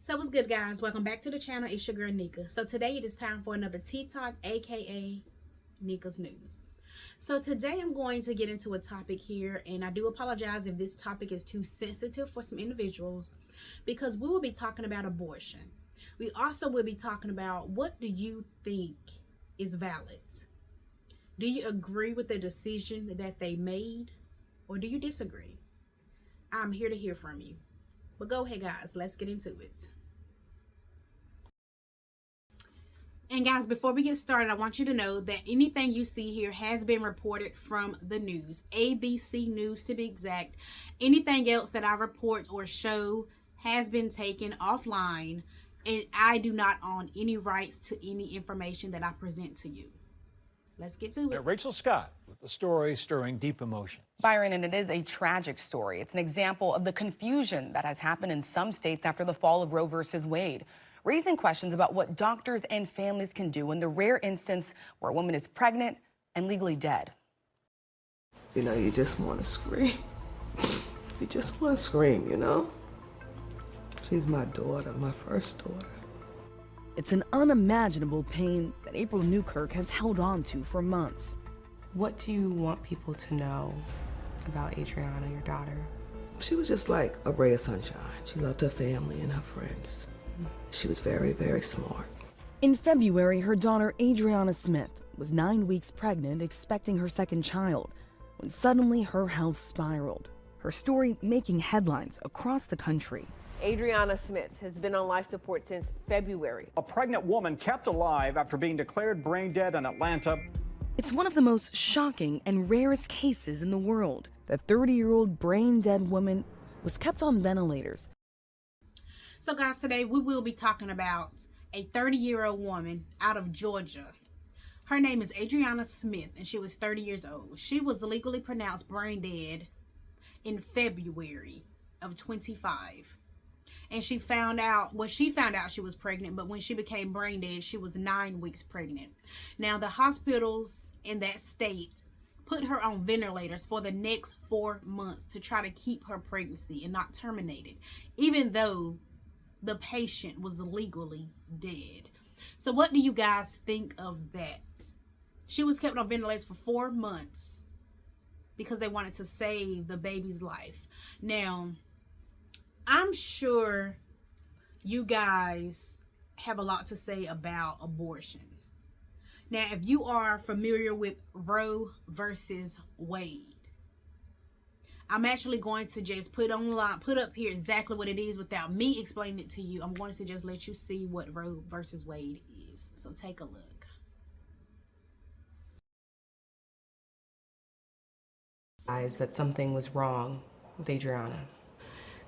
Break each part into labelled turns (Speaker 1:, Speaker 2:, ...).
Speaker 1: So what's good, guys? Welcome back to the channel. It's your girl Nika. So today it is time for another Tea Talk, aka Nika's News. So today I'm going to get into a topic here, and I do apologize if this topic is too sensitive for some individuals, because we will be talking about abortion. We also will be talking about, what do you think is valid? Do you agree with the decision that they made, or do you disagree? I'm here to hear from you. But go ahead, guys, let's get into it. And guys, before we get started, I want you to know that anything you see here has been reported from the news, ABC News to be exact. Anything else that I report or show has been taken offline, and I do not own any rights to any information that I present to you. Let's get to it.
Speaker 2: Rachel Scott with the story stirring deep emotions.
Speaker 3: Byron, and it is a tragic story. It's an example of the confusion that has happened in some states after the fall of Roe versus Wade, raising questions about what doctors and families can do in the rare instance where a woman is pregnant and legally dead.
Speaker 4: You know, you just want to scream. You just want to scream, you know? She's my daughter, my first daughter.
Speaker 5: It's an unimaginable pain that April Newkirk has held on to for months.
Speaker 6: What do you want people to know about Adriana, your daughter?
Speaker 4: She was just like a ray of sunshine. She loved her family and her friends. She was very, very smart.
Speaker 5: In February, her daughter Adriana Smith was 9 weeks pregnant, expecting her second child, when suddenly her health spiraled. Her story making headlines across the country.
Speaker 7: Adriana Smith has been on life support since February.
Speaker 2: A pregnant woman kept alive after being declared brain dead in Atlanta.
Speaker 5: It's one of the most shocking and rarest cases in the world. The 30-year-old brain-dead woman was kept on ventilators.
Speaker 1: So guys, today we will be talking about a 30-year-old woman out of Georgia. Her name is Adriana Smith, and she was 30 years old. She was legally pronounced brain dead in February of 25. And she found out she was pregnant, but when she became brain dead, she was 9 weeks pregnant. Now, the hospitals in that state put her on ventilators for the next 4 months to try to keep her pregnancy and not terminate it, even though the patient was legally dead. So what do you guys think of that? She was kept on ventilators for 4 months because they wanted to save the baby's life. Now, I'm sure you guys have a lot to say about abortion. Now, if you are familiar with Roe versus Wade, I'm actually going to just put up here exactly what it is without me explaining it to you. I'm going to just let you see what Roe versus Wade is. So take a look.
Speaker 6: That something was wrong with Adriana.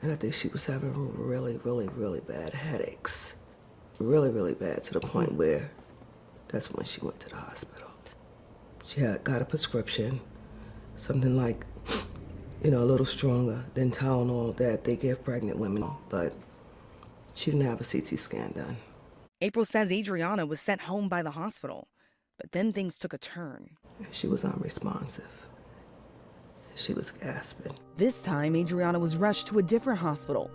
Speaker 4: And I think she was having really, really, really bad headaches. Really, really bad, to the point where that's when she went to the hospital. She had got a prescription, something like, you know, a little stronger than Tylenol that they give pregnant women, but she didn't have a CT scan done.
Speaker 5: April says Adriana was sent home by the hospital, but then things took a turn.
Speaker 4: She was unresponsive. She was gasping.
Speaker 5: This time, Adriana was rushed to a different hospital.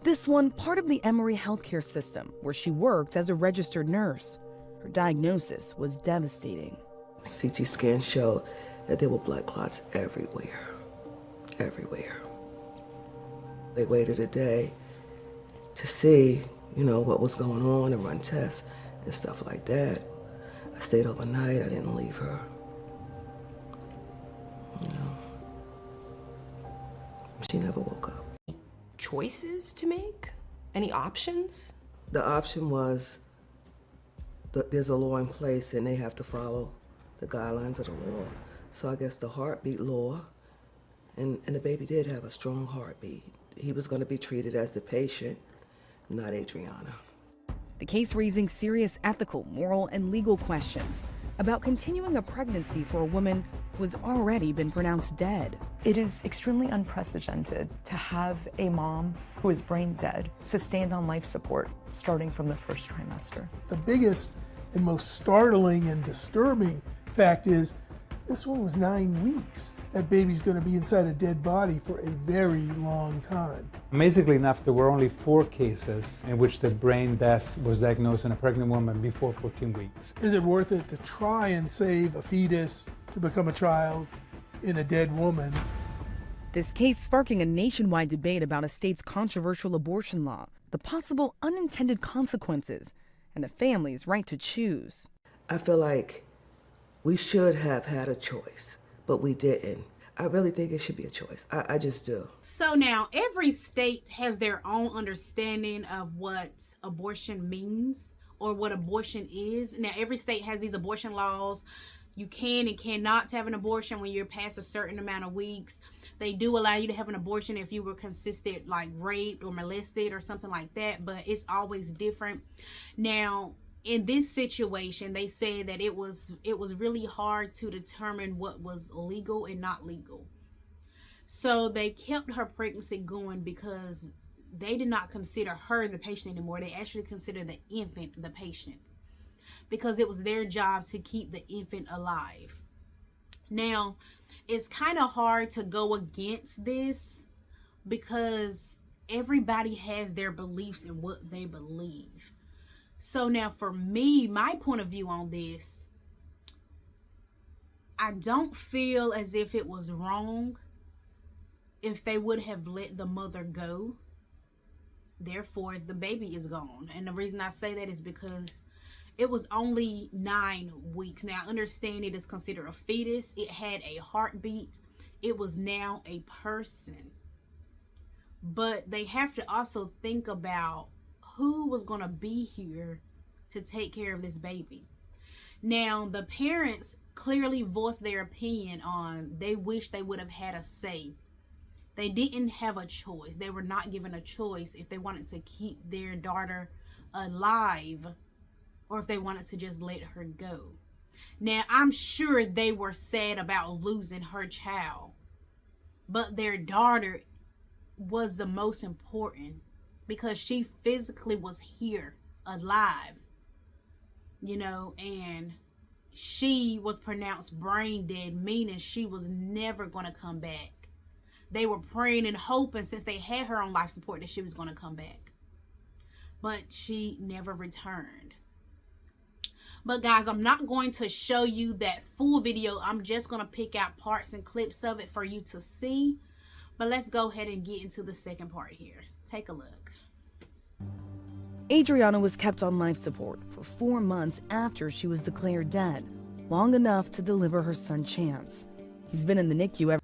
Speaker 5: This one, part of the Emory healthcare system, where she worked as a registered nurse. Her diagnosis was devastating.
Speaker 4: CT scan showed that there were blood clots everywhere. Everywhere. They waited a day to see, you know, what was going on and run tests and stuff like that. I stayed overnight. I didn't leave her. You know. She never woke up.
Speaker 6: Choices to make? Any options?
Speaker 4: The option was that there's a law in place and they have to follow the guidelines of the law. So I guess the heartbeat law, and the baby did have a strong heartbeat. He was going to be treated as the patient, not Adriana.
Speaker 5: The case raising serious ethical, moral, and legal questions about continuing a pregnancy for a woman who has already been pronounced dead.
Speaker 8: It is extremely unprecedented to have a mom who is brain dead sustained on life support starting from the first trimester.
Speaker 9: The biggest and most startling and disturbing fact is This one was 9 weeks. That baby's going to be inside a dead body for a very long time.
Speaker 10: Amazingly enough, there were only 4 cases in which the brain death was diagnosed in a pregnant woman before 14 weeks.
Speaker 9: Is it worth it to try and save a fetus to become a child in a dead woman?
Speaker 5: This case sparking a nationwide debate about a state's controversial abortion law, the possible unintended consequences, and a family's right to choose.
Speaker 4: I feel like we should have had a choice, but we didn't. I really think it should be a choice. I just do.
Speaker 1: So now every state has their own understanding of what abortion means or what abortion is. Now every state has these abortion laws. You can and cannot have an abortion when you're past a certain amount of weeks. They do allow you to have an abortion if you were considered like raped or molested or something like that, but it's always different. Now, in this situation, they said that it was really hard to determine what was legal and not legal. So they kept her pregnancy going because they did not consider her the patient anymore. They actually considered the infant the patient, because it was their job to keep the infant alive. Now, it's kind of hard to go against this because everybody has their beliefs in what they believe. So now for me, my point of view on this, I don't feel as if it was wrong if they would have let the mother go. Therefore, the baby is gone. And the reason I say that is because it was only 9 weeks. Now, I understand it is considered a fetus. It had a heartbeat. It was now a person. But they have to also think about who was going to be here to take care of this baby. Now, the parents clearly voiced their opinion on they wish they would have had a say. They didn't have a choice. They were not given a choice if they wanted to keep their daughter alive or if they wanted to just let her go. Now, I'm sure they were sad about losing her child, but their daughter was the most important because she physically was here alive, you know, and she was pronounced brain dead, meaning she was never going to come back. They were praying and hoping, since they had her on life support, that she was going to come back, but she never returned. But guys, I'm not going to show you that full video. I'm just going to pick out parts and clips of it for you to see. But let's go ahead and get into the second part here. Take a look.
Speaker 5: Adriana was kept on life support for 4 months after she was declared dead, long enough to deliver her son Chance. He's been in the NICU ever.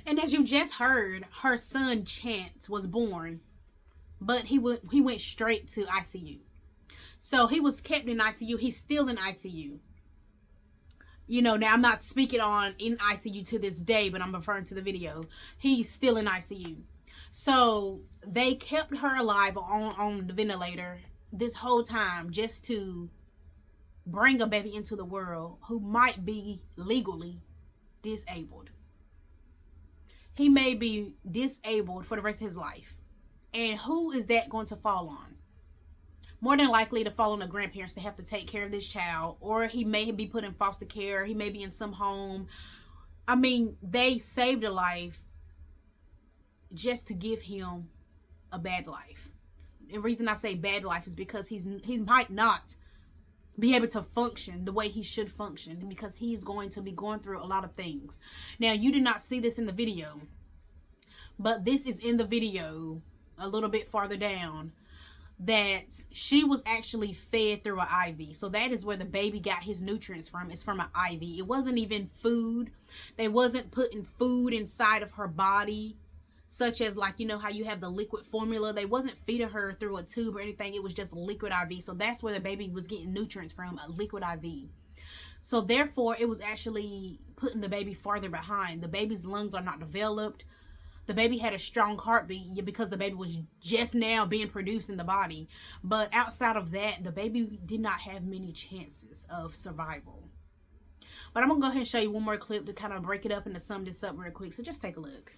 Speaker 1: And as you just heard, her son Chance was born, but he went straight to ICU. So he was kept in ICU. He's still in ICU. You know, now I'm not speaking on in ICU to this day, but I'm referring to the video. He's still in ICU. So they kept her alive on the ventilator this whole time just to bring a baby into the world who might be legally disabled. He may be disabled for the rest of his life. And who is that going to fall on? More than likely to fall on the grandparents to have to take care of this child, or he may be put in foster care. He may be in some home. I mean, they saved a life just to give him a bad life. The reason I say bad life is because he might not be able to function the way he should function, because he's going to be going through a lot of things. Now, you did not see this in the video, but this is in the video a little bit farther down, that she was actually fed through an IV. So that is where the baby got his nutrients from. It's from an IV. It wasn't even food. They wasn't putting food inside of her body, such as, like, you know how you have the liquid formula. They wasn't feeding her through a tube or anything. It was just liquid IV. So that's where the baby was getting nutrients from, a liquid IV. So therefore, it was actually putting the baby farther behind. The baby's lungs are not developed. The baby had a strong heartbeat because the baby was just now being produced in the body. But outside of that, the baby did not have many chances of survival. But I'm going to go ahead and show you one more clip to kind of break it up and to sum this up real quick. So just take a look.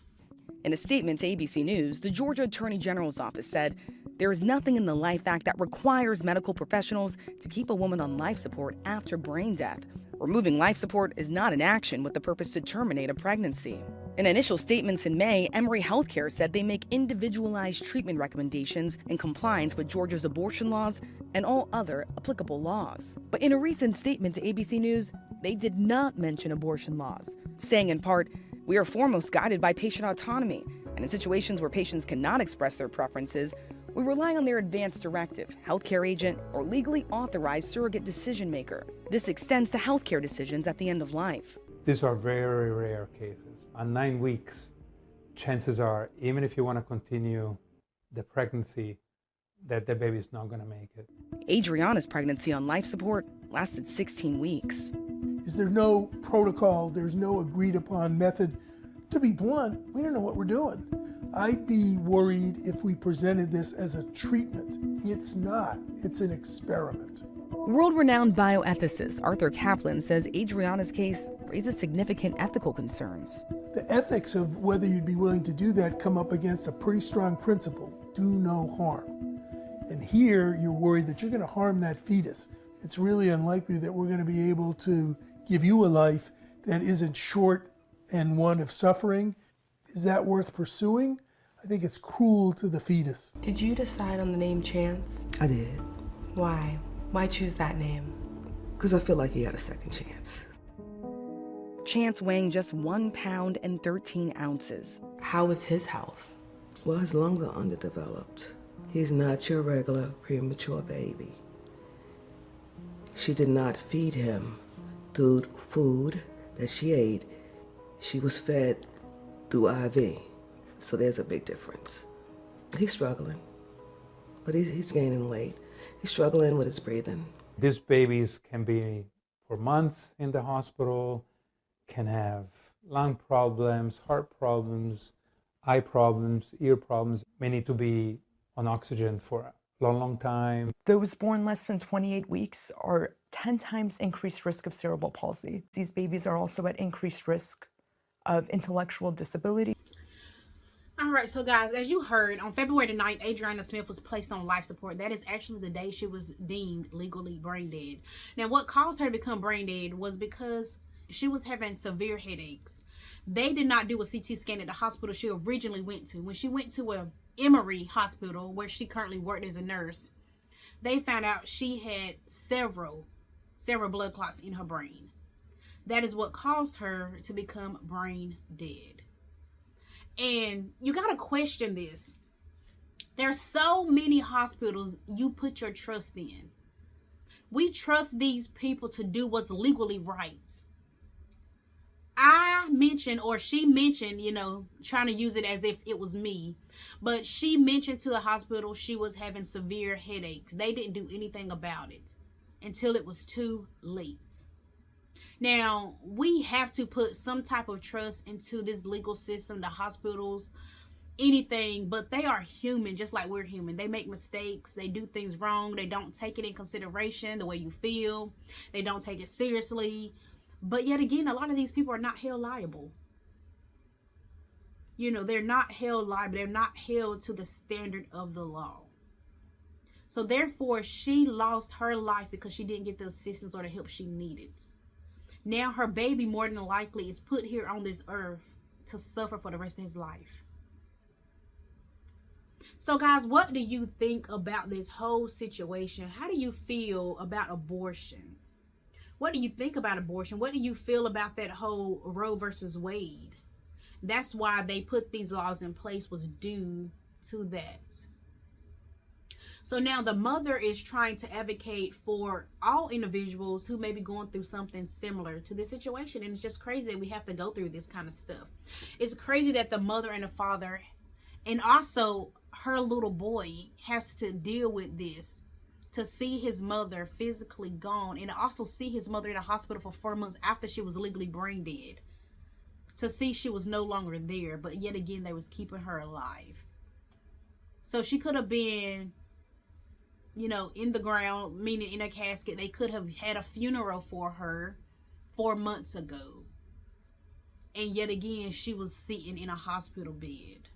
Speaker 5: In a statement to ABC News, the Georgia Attorney General's office said there is nothing in the Life Act that requires medical professionals to keep a woman on life support after brain death. Removing life support is not an action with the purpose to terminate a pregnancy. In initial statements in May, Emory Healthcare said they make individualized treatment recommendations in compliance with Georgia's abortion laws and all other applicable laws. But in a recent statement to ABC News, they did not mention abortion laws, saying in part, "We are foremost guided by patient autonomy, and in situations where patients cannot express their preferences, we rely on their advance directive, healthcare agent, or legally authorized surrogate decision maker. This extends to healthcare decisions at the end of life."
Speaker 10: These are very rare cases. On 9 weeks, chances are, even if you want to continue the pregnancy, that the baby's not going to make it.
Speaker 5: Adriana's pregnancy on life support lasted 16 weeks.
Speaker 9: Is there no protocol? There's no agreed upon method. To be blunt, we don't know what we're doing. I'd be worried if we presented this as a treatment. It's not. It's an experiment.
Speaker 5: World-renowned bioethicist Arthur Kaplan says Adriana's case raises significant ethical concerns.
Speaker 9: The ethics of whether you'd be willing to do that come up against a pretty strong principle: do no harm. And here you're worried that you're going to harm that fetus. It's really unlikely that we're going to be able to give you a life that isn't short and one of suffering. Is that worth pursuing? I think it's cruel to the fetus.
Speaker 6: Did you decide on the name Chance?
Speaker 4: I did.
Speaker 6: Why? Why choose that name?
Speaker 4: Because I feel like he had a second chance.
Speaker 5: Chance weighing just 1 pound and 13 ounces.
Speaker 6: How was his health?
Speaker 4: Well, his lungs are underdeveloped. He's not your regular premature baby. She did not feed him through food that she ate. She was fed through IV. So there's a big difference. He's struggling, but he's gaining weight. He's struggling with his breathing.
Speaker 10: These babies can be for months in the hospital, can have lung problems, heart problems, eye problems, ear problems, may need to be on oxygen for a long time.
Speaker 8: Those born less than 28 weeks are 10 times increased risk of cerebral palsy. These babies are also at increased risk of intellectual disability.
Speaker 1: All right, so guys, as you heard, on February the 9th, Adriana Smith was placed on life support. That is actually the day she was deemed legally brain dead. Now, what caused her to become brain dead was because she was having severe headaches. They did not do a CT scan at the hospital she originally went to. When she went to a Emory Hospital, where she currently worked as a nurse, they found out she had several blood clots in her brain. That is what caused her to become brain dead. And you got to question this. There's so many hospitals you put your trust in. We trust these people to do what's legally right. I mentioned, or she mentioned, trying to use it as if it was me, but she mentioned to the hospital she was having severe headaches. They didn't do anything about it until it was too late. Now, we have to put some type of trust into this legal system, the hospitals, anything, but they are human just like we're human. They make mistakes. They do things wrong. They don't take it in consideration, the way you feel. They don't take it seriously. But yet again, a lot of these people are not held liable. They're not held liable. They're not held to the standard of the law. So therefore, she lost her life because she didn't get the assistance or the help she needed. Now her baby, more than likely, is put here on this earth to suffer for the rest of his life. So guys, what do you think about this whole situation? How do you feel about abortion? What do you think about abortion? What do you feel about that whole Roe versus Wade? That's why they put these laws in place, was due to that. So now the mother is trying to advocate for all individuals who may be going through something similar to this situation. And it's just crazy that we have to go through this kind of stuff. It's crazy that the mother and the father, and also her little boy, has to deal with this, to see his mother physically gone, and also see his mother in a hospital for 4 months after she was legally brain dead, to see she was no longer there, but yet again they was keeping her alive. So she could have been, in the ground, meaning in a casket. They could have had a funeral for her 4 months ago, and yet again she was sitting in a hospital bed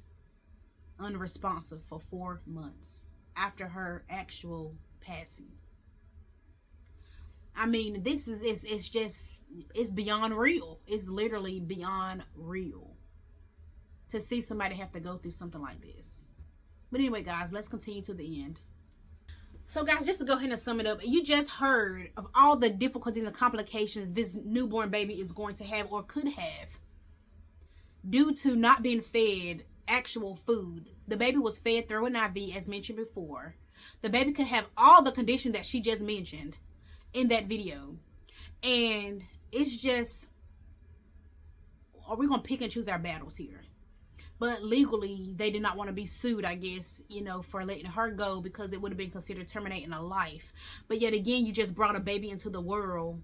Speaker 1: unresponsive for 4 months after her actual passing. I mean, this is it's just, it's beyond real. It's literally beyond real to see somebody have to go through something like this. But anyway, guys, let's continue to the end. So guys, just to go ahead and sum it up, you just heard of all the difficulties and the complications this newborn baby is going to have or could have due to not being fed actual food. The baby was fed through an IV, as mentioned before. The baby could have all the conditions that she just mentioned in that video. And it's just, are we going to pick and choose our battles here? But legally, they did not want to be sued, I guess, you know, for letting her go, because it would have been considered terminating a life. But yet again, you just brought a baby into the world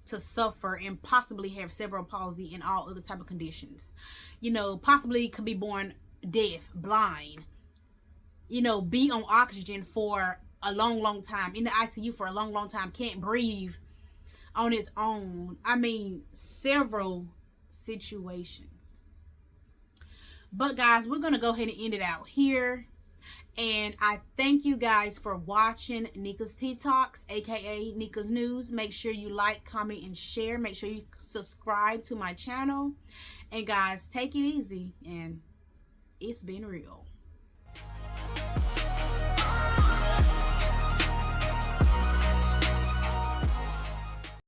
Speaker 1: to suffer and possibly have cerebral palsy and all other type of conditions. You know, possibly could be born deaf, blind, you know, be on oxygen for a long time, in the ICU for a long time, can't breathe on its own. I mean, several situations. But guys, we're going to go ahead and end it out here. And I thank you guys for watching Nika's Tea Talks, aka Nika's News. Make sure you like, comment, and share. Make sure you subscribe to my channel. And guys, take it easy. And it's been real.